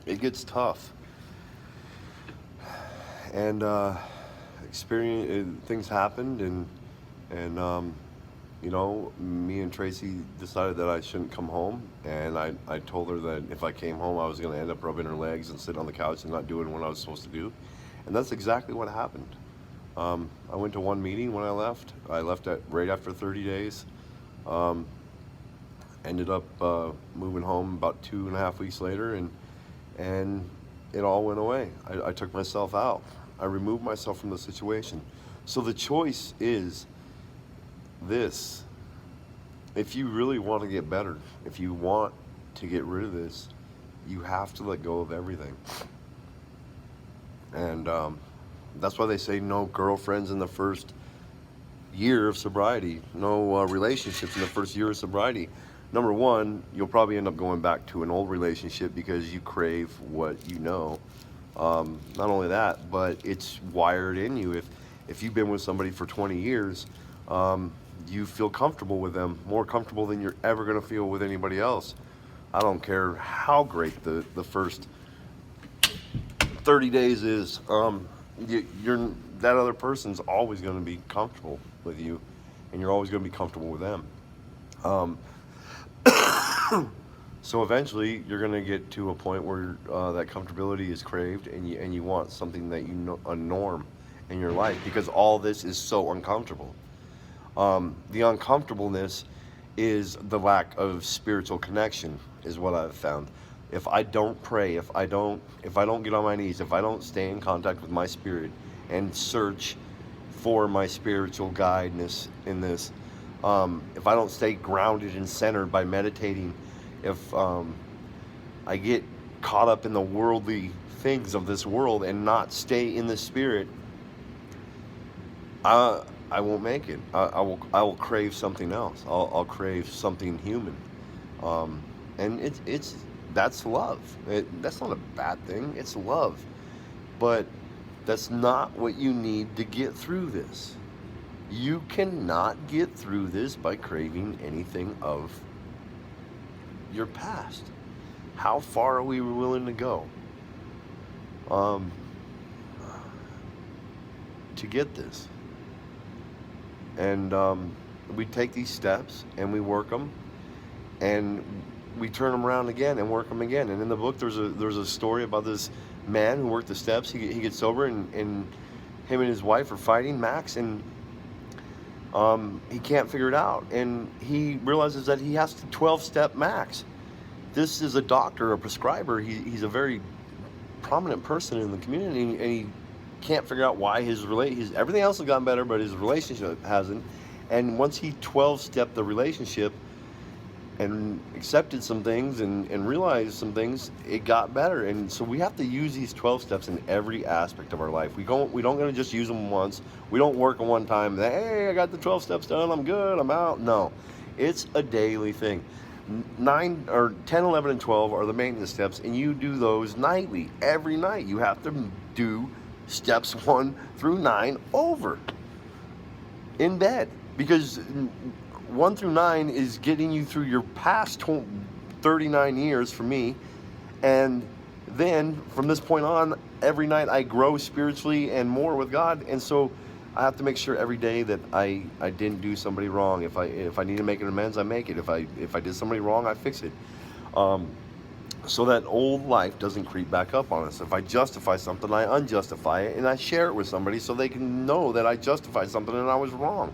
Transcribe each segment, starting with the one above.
It gets tough, and things happened, and me and Tracy decided that I shouldn't come home, and I told her that if I came home, I was going to end up rubbing her legs and sitting on the couch and not doing what I was supposed to do, and that's exactly what happened. I went to one meeting when I left. I left at right after 30 days. Um, Ended up moving home about 2.5 weeks later, and it all went away. I took myself out. I removed myself from the situation. So the choice is this: if you really want to get better, if you want to get rid of this, you have to let go of everything. And that's why they say no girlfriends in the first year of sobriety, no relationships in the first year of sobriety. Number one, you'll probably end up going back to an old relationship because you crave what you know. Not only that, but it's wired in you. If you've been with somebody for 20 years, you feel comfortable with them, more comfortable than you're ever going to feel with anybody else. I don't care how great the first 30 days is. You're that other person's always going to be comfortable with you, and you're always going to be comfortable with them. Um, so eventually, you're going to get to a point where that comfortability is craved, and you want something that you know, a norm in your life, because all this is so uncomfortable. The uncomfortableness is the lack of spiritual connection, is what I've found. If I don't pray, if I don't get on my knees, if I don't stay in contact with my spirit and search for my spiritual guidance in this, if I don't stay grounded and centered by meditating, if I get caught up in the worldly things of this world and not stay in the spirit, I won't make it. I will crave something else. I'll crave something human, and it's that's love. That's not a bad thing. It's love, but that's not what you need to get through this. You cannot get through this by craving anything of your past. How far are we willing to go um, to get this? And we take these steps and we work them, and we turn them around again and work them again. And in the book, there's a story about this man who worked the steps. He gets sober, and him and his wife are fighting, Max, and he can't figure it out. And he realizes that he has to 12-step Max. This is a doctor, a prescriber. He's a very prominent person in the community, and he can't figure out why his everything else has gotten better, but his relationship hasn't. And once he 12-stepped the relationship and accepted some things and realized some things, it got better. And so we have to use these 12 steps in every aspect of our life. We don't gonna just use them once. We don't work on one time. Hey, I got the 12 steps done. I'm good. I'm out. No, it's a daily thing. 9 or 10, 11, and 12 are the maintenance steps, and you do those nightly. Every night you have to do steps 1 through 9 over in bed, because 1 through 9 is getting you through your past 39 years for me. And then from this point on, every night I grow spiritually and more with God. And so I have to make sure every day that I didn't do somebody wrong. If I need to make an amends, I make it. If I did somebody wrong, I fix it. So that old life doesn't creep back up on us. If I justify something, I unjustify it, and I share it with somebody so they can know that I justified something and I was wrong.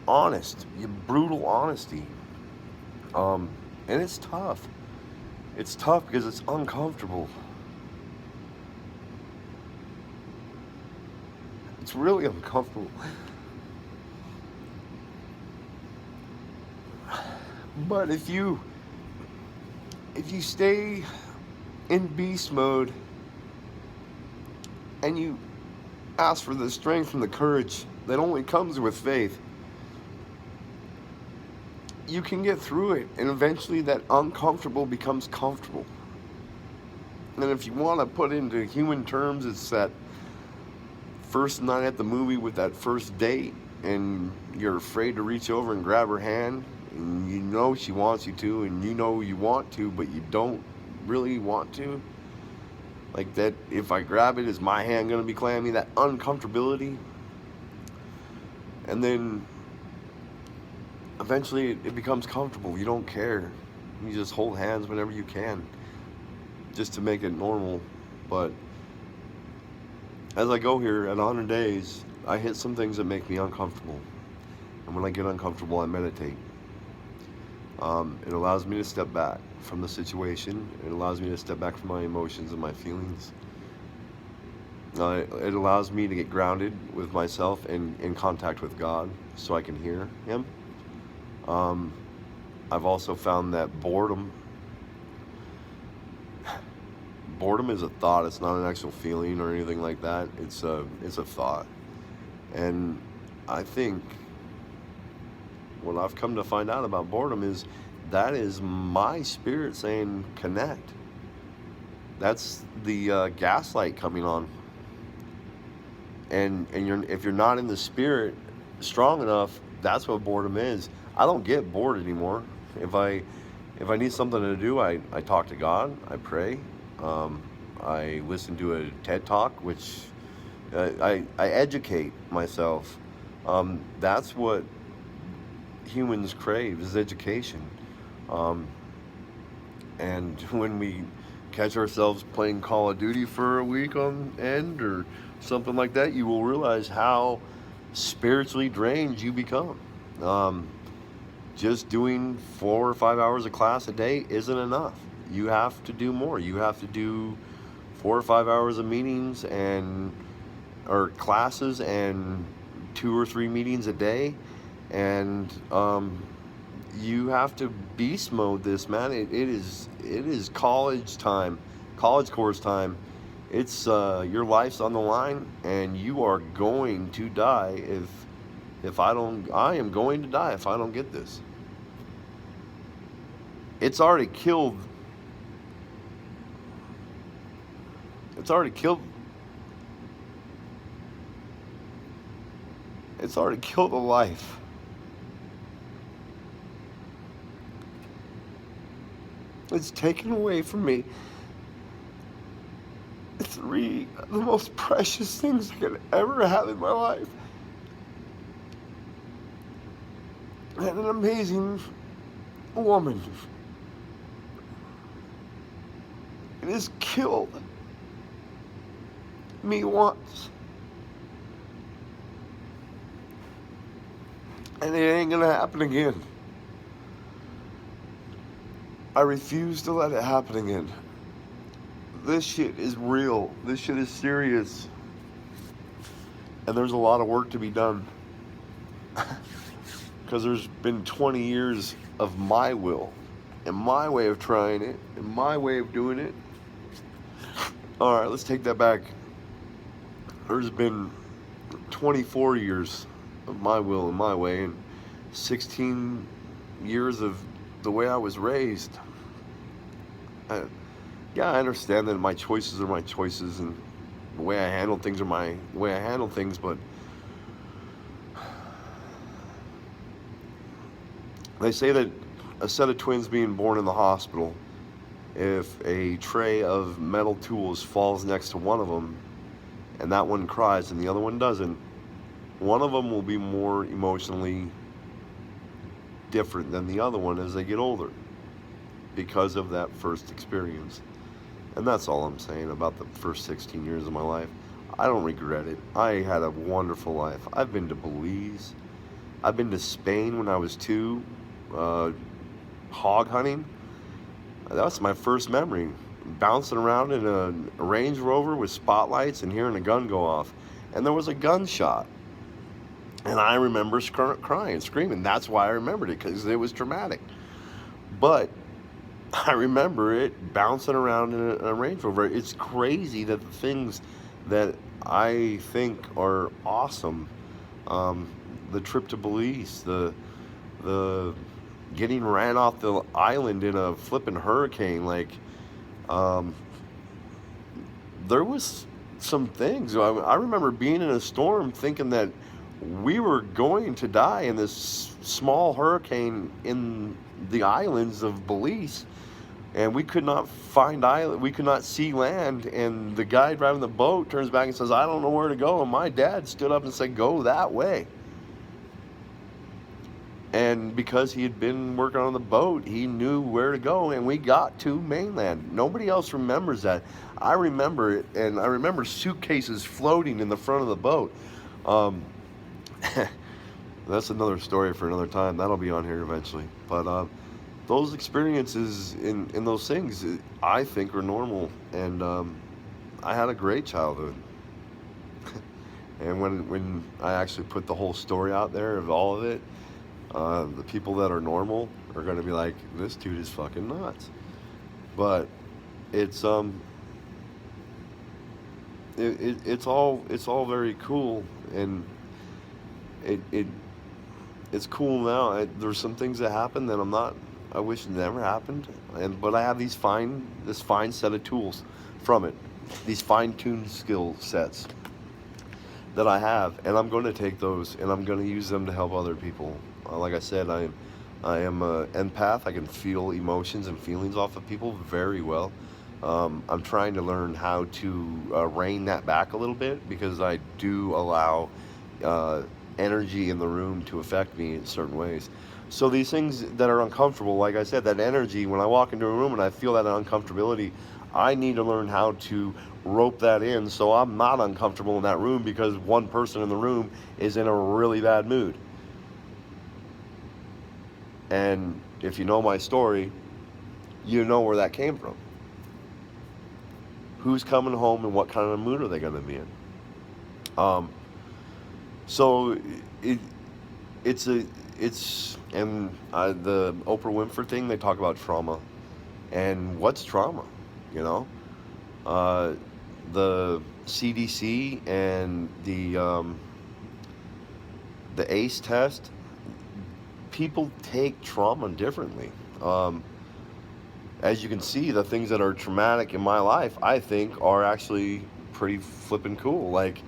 Honest, brutal honesty. And it's tough. It's tough because it's uncomfortable. It's really uncomfortable. But if you stay in beast mode and you ask for the strength and the courage that only comes with faith, you can get through it, and eventually that uncomfortable becomes comfortable. And if you want to put into human terms, it's that first night at the movie with that first date, and you're afraid to reach over and grab her hand, and you know she wants you to, and you know you want to, but you don't really want to. Like that, if I grab it, is my hand going to be clammy? That uncomfortability. And then eventually it becomes comfortable. You don't care. You just hold hands whenever you can, just to make it normal. But as I go here at 100 days, I hit some things that make me uncomfortable. And when I get uncomfortable, I meditate. It allows me to step back from the situation. It allows me to step back from my emotions and my feelings. It allows me to get grounded with myself and in contact with God so I can hear Him. I've also found that boredom is a thought. It's not an actual feeling or anything like that. It's a thought. And I think what I've come to find out about boredom is that is my spirit saying connect. That's the gaslight coming on. And if you're not in the spirit strong enough, that's what boredom is. I don't get bored anymore. If I need something to do, I talk to God. I pray. I listen to a TED Talk, which I educate myself. That's what humans crave, is education. And when we catch ourselves playing Call of Duty for a week on end or something like that, you will realize how spiritually drained you become. Just doing 4 or 5 hours of class a day isn't enough. You have to do more. You have to do 4 or 5 hours of meetings or classes and 2 or 3 meetings a day, and you have to beast mode this, man. It is college time, college course time. It's your life's on the line, and you are going to die I am going to die if I don't get this. It's already killed. It's already killed a life. It's taken away from me three of the most precious things I could ever have in my life. And an amazing woman. It has killed me once. And it ain't gonna happen again. I refuse to let it happen again. This shit is real. This shit is serious. And there's a lot of work to be done. Because there's been 20 years of my will and my way of trying it and my way of doing it. All right, let's take that back. There's been 24 years of my will and my way, and 16 years of the way I was raised. Yeah, I understand that my choices are my choices, and the way I handle things are the way I handle things, but they say that a set of twins being born in the hospital, if a tray of metal tools falls next to one of them and that one cries and the other one doesn't, one of them will be more emotionally different than the other one as they get older because of that first experience. And that's all I'm saying about the first 16 years of my life. I don't regret it. I had a wonderful life. I've been to Belize. I've been to Spain when I was 2, hog hunting. That was my first memory. Bouncing around in a Range Rover with spotlights and hearing a gun go off. And there was a gunshot. And I remember crying, screaming. That's why I remembered it, because it was traumatic. But I remember it bouncing around in a Range Rover. It's crazy that the things that I think are awesome, the trip to Belize, the getting ran off the island in a flipping hurricane, like, there was some things. I remember being in a storm thinking that we were going to die in this small hurricane in the islands of Belize. and we could not find island. We could not see land. And the guy driving the boat turns back and says, "I don't know where to go." And my dad stood up and said, "Go that way." And because he had been working on the boat, he knew where to go, and we got to mainland. Nobody else remembers that. I remember it, and I remember suitcases floating in the front of the boat. Um, that's another story for another time. That'll be on here eventually. But those experiences in those things, I think, are normal. And I had a great childhood. And when I actually put the whole story out there of all of it, the people that are normal are going to be like, "This dude is fucking nuts." But it's it's all very cool, and it, it it's cool now. There's some things that happen that I wish never happened, but I have this fine set of tools from it, these fine-tuned skill sets that I have, and I'm going to take those and I'm going to use them to help other people. Like I said, I am an empath. I can feel emotions and feelings off of people very well. I'm trying to learn how to rein that back a little bit, because I do allow uh, energy in the room to affect me in certain ways. So these things that are uncomfortable, like I said, that energy, when I walk into a room and I feel that uncomfortability, I need to learn how to rope that in so I'm not uncomfortable in that room because one person in the room is in a really bad mood. And if you know my story, you know where that came from. Who's coming home and what kind of mood are they going to be in? Um, so it it's and the Oprah Winfrey thing, they talk about trauma and what's trauma, you know. Uh, the CDC and the ACE test, people take trauma differently. Um, as you can see, the things that are traumatic in my life, I think, are actually pretty flippin' cool. Like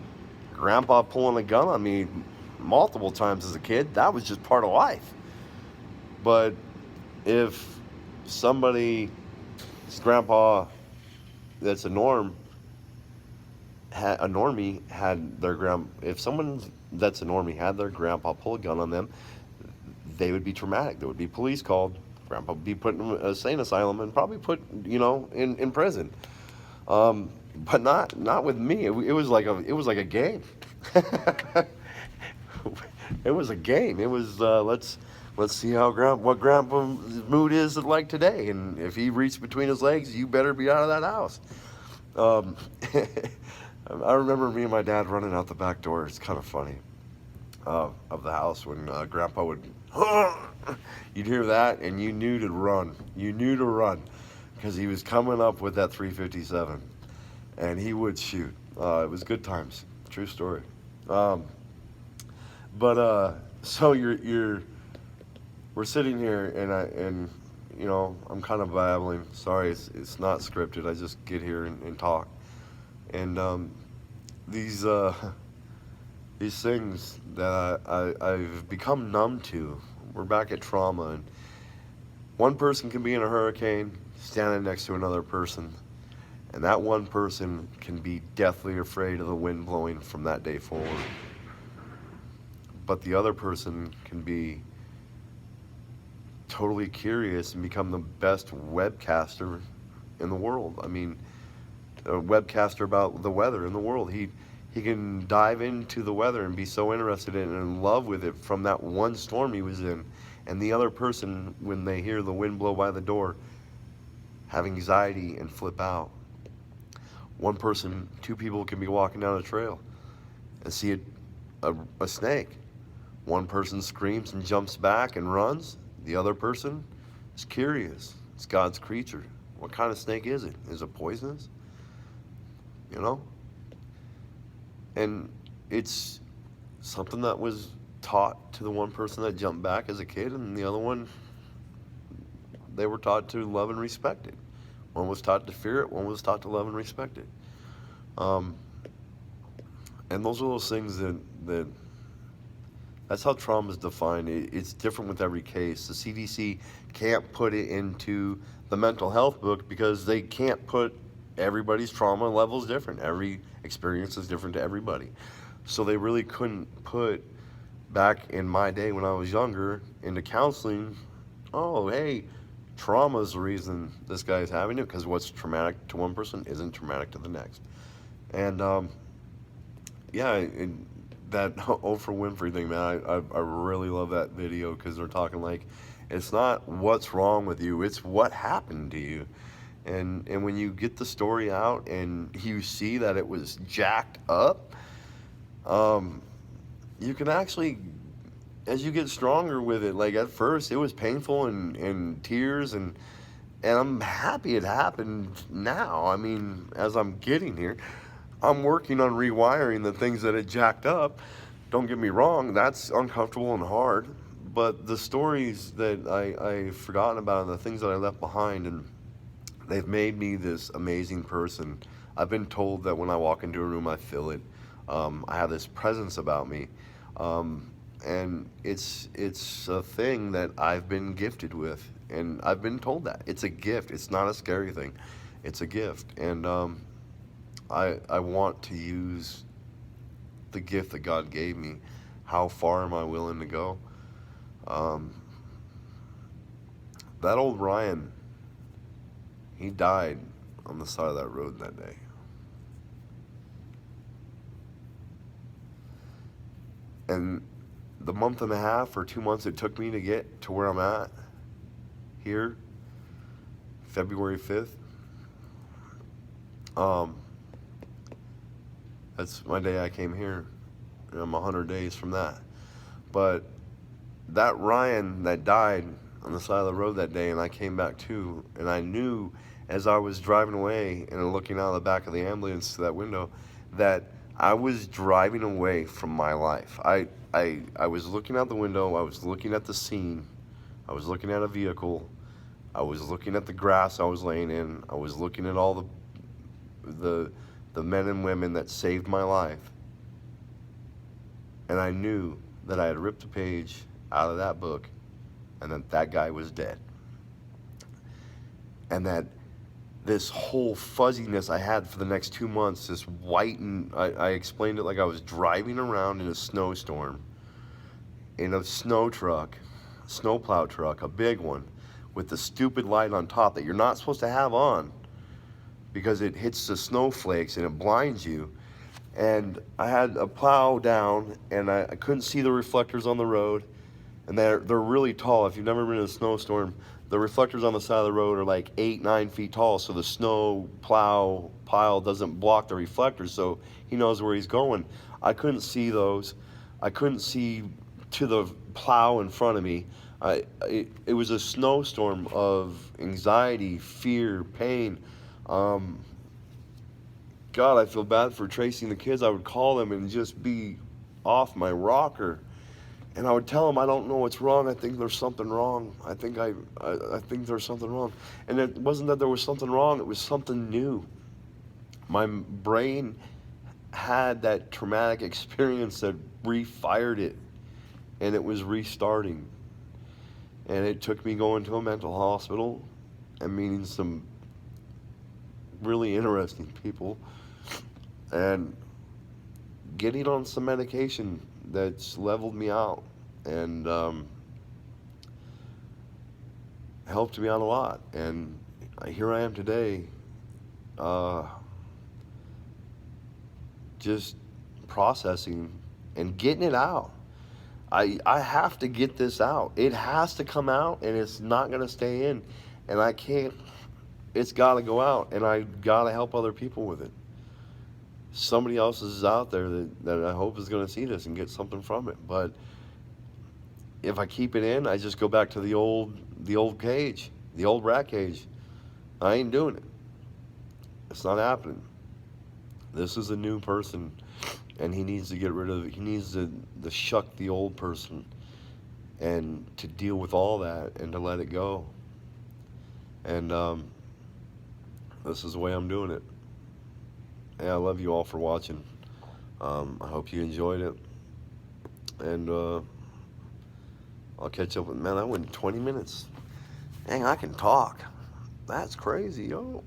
grandpa pulling a gun on me multiple times as a kid, that was just part of life. But if somebody's grandpa that's a normie had their if someone that's a normie had their grandpa pull a gun on them, they would be traumatic. There would be police called. Grandpa would be put in a sane asylum and probably put, in prison. But not with me. It was like a game. It was a game. It was let's see what grandpa's mood is like today, and if he reached between his legs, you better be out of that house. Um, I remember me and my dad running out the back door. It's kind of funny, of the house when grandpa would. You'd hear that, and you knew to run. You knew to run, because he was coming up with that 357, and he would shoot. It was good times. True story. Um, but so we're sitting here, and I'm kind of babbling. Sorry, it's not scripted. I just get here and talk, and these these things that I've become numb to. We're back at trauma, and one person can be in a hurricane standing next to another person, and that one person can be deathly afraid of the wind blowing from that day forward. But the other person can be totally curious and become the best webcaster in the world. I mean, a webcaster about the weather in the world. He can dive into the weather and be so interested in it and in love with it from that one storm he was in. And the other person, when they hear the wind blow by the door, have anxiety and flip out. One person, two people can be walking down a trail and see a snake. One person screams and jumps back and runs. The other person is curious. It's God's creature. What kind of snake is it? Is it poisonous? You know? And it's something that was taught to the one person that jumped back as a kid, and the other one, they were taught to love and respect it. One was taught to fear it, one was taught to love and respect it. Um, and those are those things that That's how trauma is defined. It's different with every case. The CDC can't put it into the mental health book because they can't put everybody's trauma levels different. Every experience is different to everybody. So they really couldn't put, back in my day when I was younger, into counseling, oh, hey, trauma is the reason this guy is having it, because what's traumatic to one person isn't traumatic to the next. And yeah, that Oprah Winfrey thing, man, I really love that video because they're talking like, it's not what's wrong with you, it's what happened to you. And when you get the story out and you see that it was jacked up, um, you can actually, as you get stronger with it, like at first it was painful and tears, and I'm happy it happened now. I mean, as I'm getting here, I'm working on rewiring the things that had jacked up. Don't get me wrong, that's uncomfortable and hard, but the stories that I've forgotten about and the things that I left behind, and they've made me this amazing person. I've been told that when I walk into a room, I feel it. I have this presence about me. And it's a thing that I've been gifted with, and I've been told that. It's a gift. It's not a scary thing. It's a gift. And I want to use the gift that God gave me. How far am I willing to go? Um, that old Ryan, he died on the side of that road that day. And the month and a half or 2 months it took me to get to where I'm at here, February 5th, um, that's my day I came here. And I'm 100 days from that. But that Ryan that died on the side of the road that day, and I came back too, and I knew as I was driving away and looking out of the back of the ambulance to that window that I was driving away from my life. I was looking out the window, I was looking at the scene, I was looking at a vehicle, I was looking at the grass I was laying in, I was looking at all the men and women that saved my life, and I knew that I had ripped a page out of that book, and that that guy was dead. And that this whole fuzziness I had for the next 2 months, this white, and I explained it like I was driving around in a snowstorm, in a snow truck, snowplow truck, a big one, with the stupid light on top that you're not supposed to have on because it hits the snowflakes and it blinds you. And I had a plow down, and I couldn't see the reflectors on the road, and they're really tall. If you've never been in a snowstorm, the reflectors on the side of the road are like 8-9 feet tall, so the snow plow pile doesn't block the reflectors, so he knows where he's going. I couldn't see those. I couldn't see to the plow in front of me. It was a snowstorm of anxiety, fear, pain. God, I feel bad for Tracy and the kids. I would call them and just be off my rocker. And I would tell them, I don't know what's wrong. I think there's something wrong. I think there's something wrong. And it wasn't that there was something wrong. It was something new. My brain had that traumatic experience that refired it. And it was restarting. And it took me going to a mental hospital and meeting some really interesting people and getting on some medication that's leveled me out and helped me out a lot. And here I am today, just processing and getting it out. I have to get this out. It has to come out, and it's not going to stay in. And I can't, it's got to go out, and I got to help other people with it. Somebody else is out there that I hope is going to see this and get something from it. But if I keep it in, I just go back to the old cage, the old rat cage. I ain't doing it. It's not happening. This is a new person, and he needs to get rid of it. He needs to shuck the old person and to deal with all that and to let it go. And this is the way I'm doing it. Yeah, I love you all for watching. I hope you enjoyed it. And I'll catch up with, man, that went 20 minutes. Dang, I can talk. That's crazy, yo.